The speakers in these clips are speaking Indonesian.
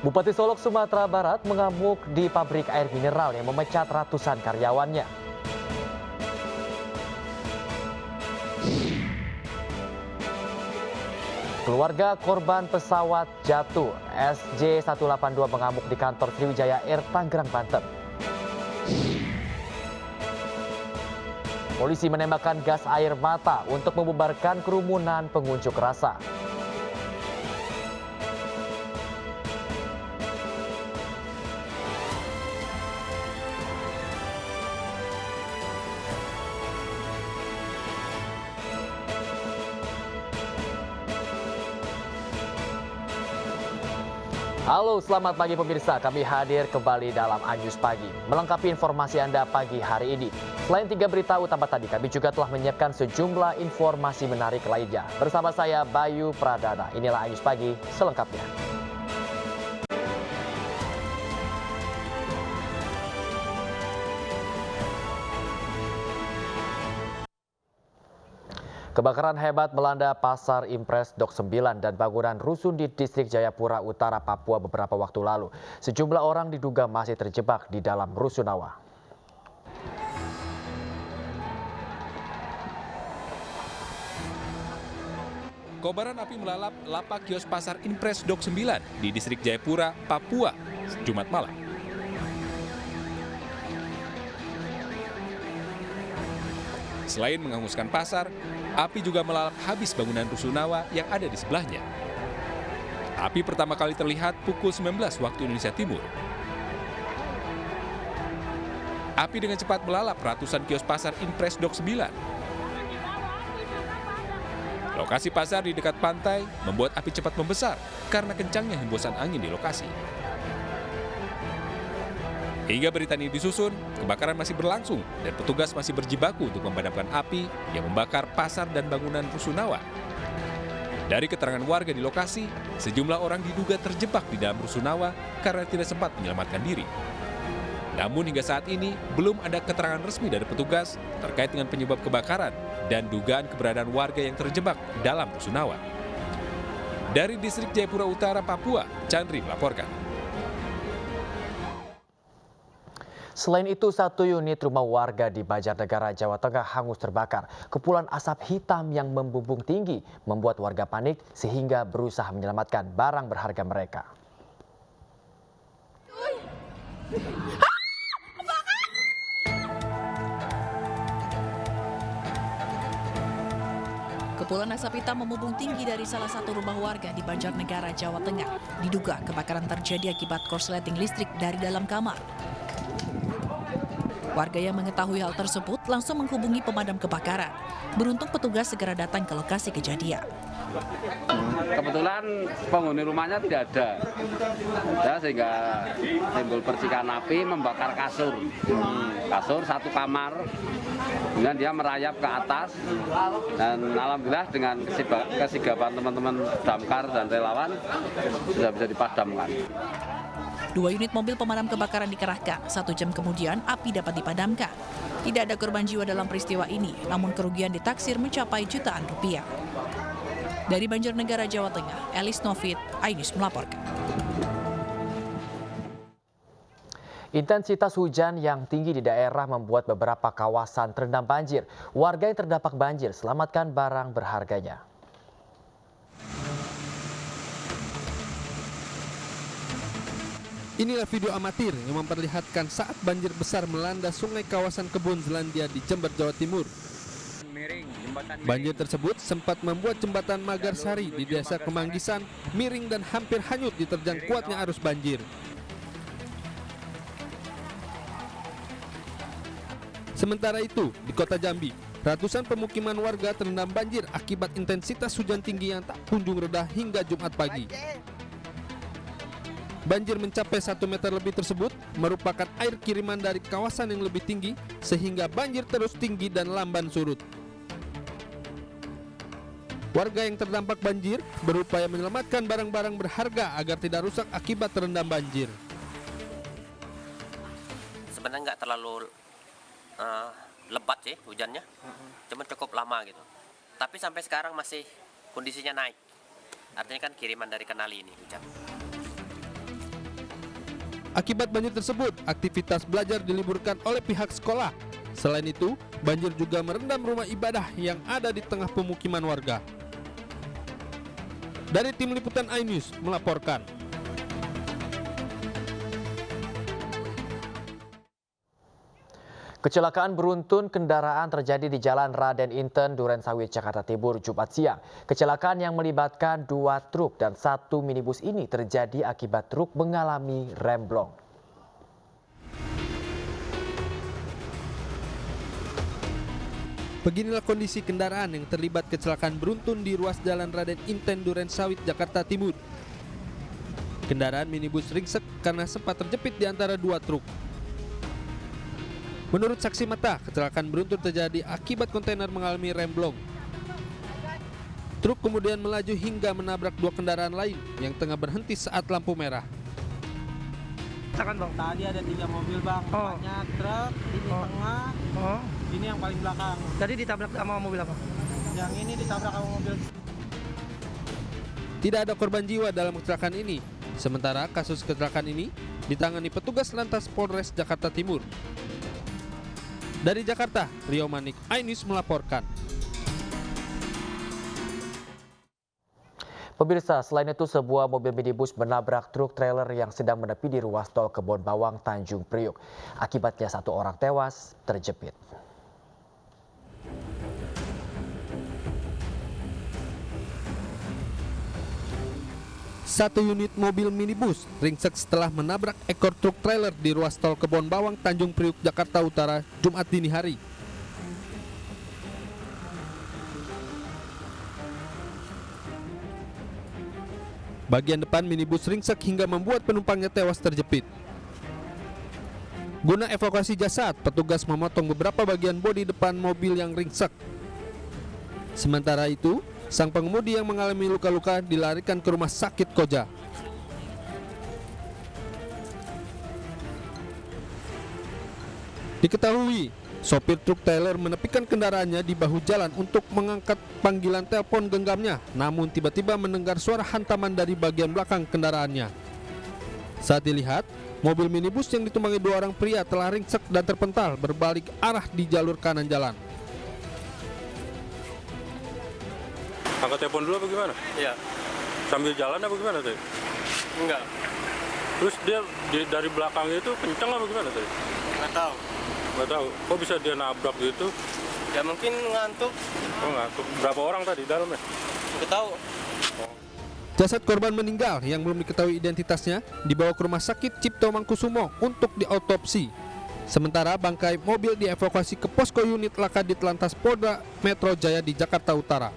Bupati Solok, Sumatera Barat mengamuk di pabrik air mineral yang memecat ratusan karyawannya. Keluarga korban pesawat jatuh SJ182 mengamuk di kantor Sriwijaya Air Tangerang, Banten. Polisi menembakkan gas air mata untuk membubarkan kerumunan pengunjuk rasa. Halo, selamat pagi pemirsa. Kami hadir kembali dalam Anyus Pagi. Melengkapi informasi Anda pagi hari ini. Selain 3 berita utama tadi, kami juga telah menyiapkan sejumlah informasi menarik lainnya. Bersama saya, Bayu Pradana. Inilah Anyus Pagi selengkapnya. Kebakaran hebat melanda Pasar Impres Dok 9 dan bangunan rusun di Distrik Jayapura Utara, Papua beberapa waktu lalu. Sejumlah orang diduga masih terjebak di dalam rusunawa. Kobaran api melalap lapak kios Pasar Impres Dok 9 di Distrik Jayapura, Papua, Jumat malam. Selain menghanguskan pasar, api juga melalap habis bangunan rusunawa yang ada di sebelahnya. Api pertama kali terlihat pukul 19 waktu Indonesia Timur. Api dengan cepat melalap ratusan kios Pasar Impres Dok 9. Lokasi pasar di dekat pantai membuat api cepat membesar karena kencangnya hembusan angin di lokasi. Hingga berita ini disusun, kebakaran masih berlangsung dan petugas masih berjibaku untuk memadamkan api yang membakar pasar dan bangunan rusunawa. Dari keterangan warga di lokasi, sejumlah orang diduga terjebak di dalam rusunawa karena tidak sempat menyelamatkan diri. Namun hingga saat ini, belum ada keterangan resmi dari petugas terkait dengan penyebab kebakaran dan dugaan keberadaan warga yang terjebak dalam rusunawa. Dari Distrik Jayapura Utara, Papua, Chandri melaporkan. Selain itu, 1 unit rumah warga di Banjarnegara, Jawa Tengah hangus terbakar. Kepulan asap hitam yang membumbung tinggi membuat warga panik sehingga berusaha menyelamatkan barang berharga mereka. Kepulan asap hitam membumbung tinggi dari salah satu rumah warga di Banjarnegara, Jawa Tengah. Diduga kebakaran terjadi akibat korsleting listrik dari dalam kamar. Warga yang mengetahui hal tersebut langsung menghubungi pemadam kebakaran. Beruntung petugas segera datang ke lokasi kejadian. Kebetulan penghuni rumahnya tidak ada, ya, sehingga timbul percikan api membakar kasur. Kasur satu kamar, kemudian dia merayap ke atas, dan alhamdulillah dengan kesigapan teman-teman damkar dan relawan sudah bisa dipadamkan. 2 unit mobil pemadam kebakaran dikerahkan. 1 jam kemudian api dapat dipadamkan. Tidak ada korban jiwa dalam peristiwa ini, namun kerugian ditaksir mencapai jutaan rupiah. Dari Banjarnegara, Jawa Tengah, Elis Novit, iNews melaporkan. Intensitas hujan yang tinggi di daerah membuat beberapa kawasan terendam banjir. Warga yang terdampak banjir selamatkan barang berharganya. Inilah video amatir yang memperlihatkan saat banjir besar melanda sungai kawasan Kebun Zelandia di Jember, Jawa Timur. Banjir tersebut sempat membuat jembatan Magarsari di Desa Kemanggisan miring dan hampir hanyut diterjang kuatnya arus banjir. Sementara itu, di Kota Jambi, ratusan pemukiman warga terendam banjir akibat intensitas hujan tinggi yang tak kunjung reda hingga Jumat pagi. Banjir mencapai 1 meter lebih tersebut merupakan air kiriman dari kawasan yang lebih tinggi sehingga banjir terus tinggi dan lamban surut. Warga yang terdampak banjir berupaya menyelamatkan barang-barang berharga agar tidak rusak akibat terendam banjir. Sebenarnya nggak terlalu lebat sih hujannya, cuma cukup lama gitu. Tapi sampai sekarang masih kondisinya naik. Artinya kan kiriman dari Kenali ini hujan. Akibat banjir tersebut, aktivitas belajar diliburkan oleh pihak sekolah. Selain itu, banjir juga merendam rumah ibadah yang ada di tengah pemukiman warga. Dari tim liputan iNews melaporkan. Kecelakaan beruntun kendaraan terjadi di Jalan Raden Inten, Durensawit, Jakarta Timur, Jumat siang. Kecelakaan yang melibatkan 2 truk dan 1 minibus ini terjadi akibat truk mengalami remblong. Beginilah kondisi kendaraan yang terlibat kecelakaan beruntun di ruas Jalan Raden Inten, Durensawit, Jakarta Timur. Kendaraan minibus ringsek karena sempat terjepit di antara 2 truk. Menurut saksi mata, kecelakaan beruntun terjadi akibat kontainer mengalami remblong. Truk kemudian melaju hingga menabrak 2 kendaraan lain yang tengah berhenti saat lampu merah. Bang, tadi ada 3 mobil bang, banyak truk, ini tengah, ini yang paling belakang. Tadi ditabrak sama mobil apa? Yang ini ditabrak sama mobil. Tidak ada korban jiwa dalam kecelakaan ini. Sementara kasus kecelakaan ini ditangani petugas Lantas Polres Jakarta Timur. Dari Jakarta, Rio Manik, iNews melaporkan. Pemirsa, selain itu sebuah mobil minibus menabrak truk trailer yang sedang menepi di ruas tol Kebon Bawang, Tanjung Priok. Akibatnya 1 orang tewas terjepit. Satu unit mobil minibus ringsek setelah menabrak ekor truk trailer di ruas tol Kebon Bawang, Tanjung Priok, Jakarta Utara, Jumat dini hari. Bagian depan minibus ringsek hingga membuat penumpangnya tewas terjepit. Guna evakuasi jasad, petugas memotong beberapa bagian bodi depan mobil yang ringsek. Sementara itu, sang pengemudi yang mengalami luka-luka dilarikan ke rumah sakit Koja. Diketahui, sopir truk trailer menepikan kendaraannya di bahu jalan untuk mengangkat panggilan telepon genggamnya, namun tiba-tiba mendengar suara hantaman dari bagian belakang kendaraannya. Saat dilihat, mobil minibus yang ditumpangi 2 orang pria telah ringsek dan terpental berbalik arah di jalur kanan jalan. Angkat telepon dulu apa gimana? Iya. Sambil jalan apa gimana tadi? Enggak. Terus dia dari belakang itu kenceng apa gimana tadi? Nggak tahu. Nggak tahu. Kok bisa dia nabrak gitu? Ya mungkin ngantuk. Oh ngantuk. Berapa orang tadi dalamnya? Nggak tahu. Jasad korban meninggal yang belum diketahui identitasnya dibawa ke Rumah Sakit Cipto Mangkusumo untuk diautopsi. Sementara bangkai mobil dievakuasi ke posko unit laka Ditlantas Polda Metro Jaya di Jakarta Utara.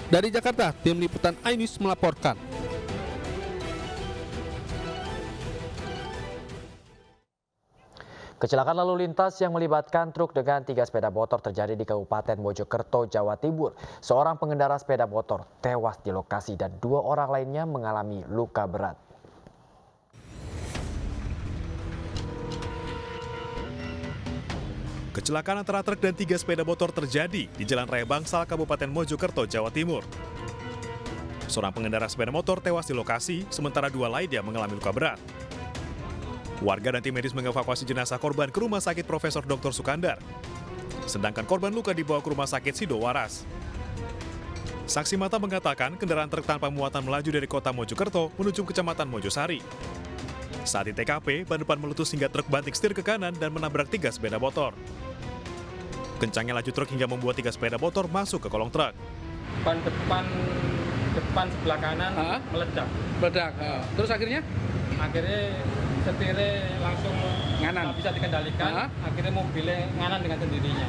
Dari Jakarta, tim liputan iNews melaporkan. Kecelakaan lalu lintas yang melibatkan truk dengan 3 sepeda motor terjadi di Kabupaten Mojokerto, Jawa Timur. Seorang pengendara sepeda motor tewas di lokasi dan 2 orang lainnya mengalami luka berat. Kecelakaan antara truk dan 3 sepeda motor terjadi di Jalan Raya Bangsal, Kabupaten Mojokerto, Jawa Timur. Seorang pengendara sepeda motor tewas di lokasi, sementara 2 lainnya mengalami luka berat. Warga dan tim medis mengevakuasi jenazah korban ke Rumah Sakit Profesor Dr. Sukandar. Sedangkan korban luka dibawa ke Rumah Sakit Sido Waras. Saksi mata mengatakan kendaraan truk tanpa muatan melaju dari kota Mojokerto menuju Kecamatan Mojosari. Saat di TKP, ban depan meletus hingga truk banting setir ke kanan dan menabrak 3 sepeda motor. Kencangnya laju truk hingga membuat 3 sepeda motor masuk ke kolong truk. Ban depan sebelah kanan meledak. Terus akhirnya Setirnya langsung nganan, nggak bisa dikendalikan. Akhirnya mobilnya nganan dengan sendirinya.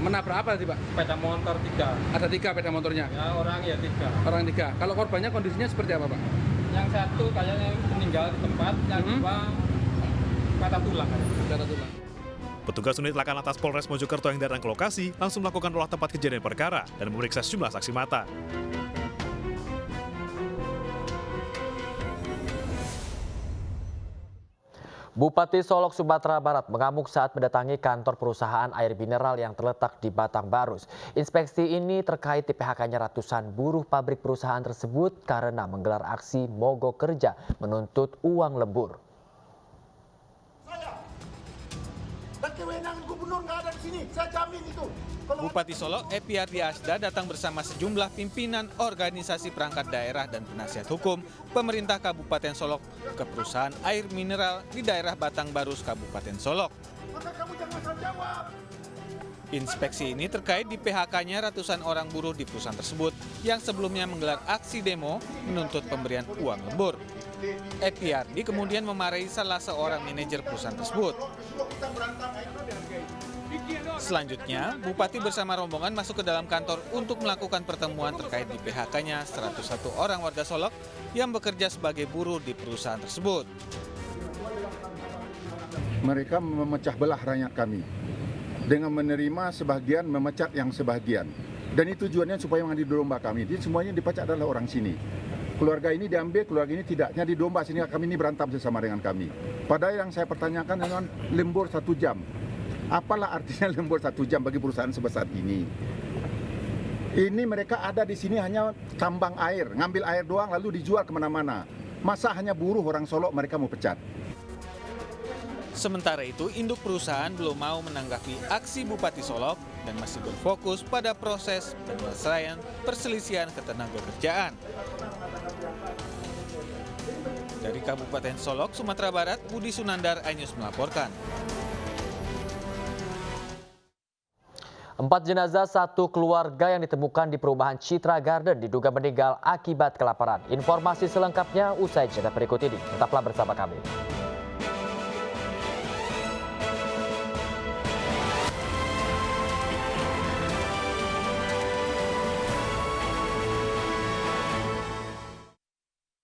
Menabrak apa tadi Pak? Sepeda motor 3. Ada 3 sepeda motornya? Ya orang ya 3. Orang 3. Kalau korbannya kondisinya seperti apa Pak? Yang 1 kayaknya meninggal di tempat, yang 2 patah tulang. Petugas unit laka lantas Polres Mojokerto yang datang ke lokasi langsung melakukan olah tempat kejadian perkara dan memeriksa sejumlah saksi mata. Bupati Solok, Sumatera Barat mengamuk saat mendatangi kantor perusahaan air mineral yang terletak di Batang Barus. Inspeksi ini terkait di PHK-nya ratusan buruh pabrik perusahaan tersebut karena menggelar aksi mogok kerja menuntut uang lembur. gubernur nggak ada di sini, saya jamin itu. Bupati Solok Epiardi Asda datang bersama sejumlah pimpinan organisasi perangkat daerah dan penasihat hukum pemerintah Kabupaten Solok ke perusahaan air mineral di daerah Batang Barus, Kabupaten Solok. Maka kamu jangan salah jawab. Inspeksi ini terkait di PHK-nya ratusan orang buruh di perusahaan tersebut yang sebelumnya menggelar aksi demo menuntut pemberian uang lembur. Epiardi kemudian memarahi salah seorang manajer perusahaan tersebut. Selanjutnya, Bupati bersama rombongan masuk ke dalam kantor untuk melakukan pertemuan terkait di PHK-nya 101 orang warga Solok yang bekerja sebagai buruh di perusahaan tersebut. Mereka memecah belah rakyat kami dengan menerima sebagian, memecat yang sebagian. Dan itu tujuannya supaya mengadili domba kami. Jadi semuanya dipecah adalah orang sini. Keluarga ini diambil, keluarga ini tidaknya di domba sini kami ini berantem sesama dengan kami. Padahal yang saya pertanyakan dengan lembur 1 jam. Apalah artinya lembur 1 jam bagi perusahaan sebesar ini? Ini mereka ada di sini hanya tambang air, ngambil air doang lalu dijual kemana-mana. Masa hanya buruh orang Solok mereka mau pecat? Sementara itu, induk perusahaan belum mau menanggapi aksi Bupati Solok dan masih berfokus pada proses penyelesaian perselisihan ketenagakerjaan. Dari Kabupaten Solok, Sumatera Barat, Budi Sunandar, iNews melaporkan. 4 jenazah satu keluarga yang ditemukan di perumahan Citra Garden diduga meninggal akibat kelaparan. Informasi selengkapnya usai jeda berikut ini. Tetaplah bersama kami.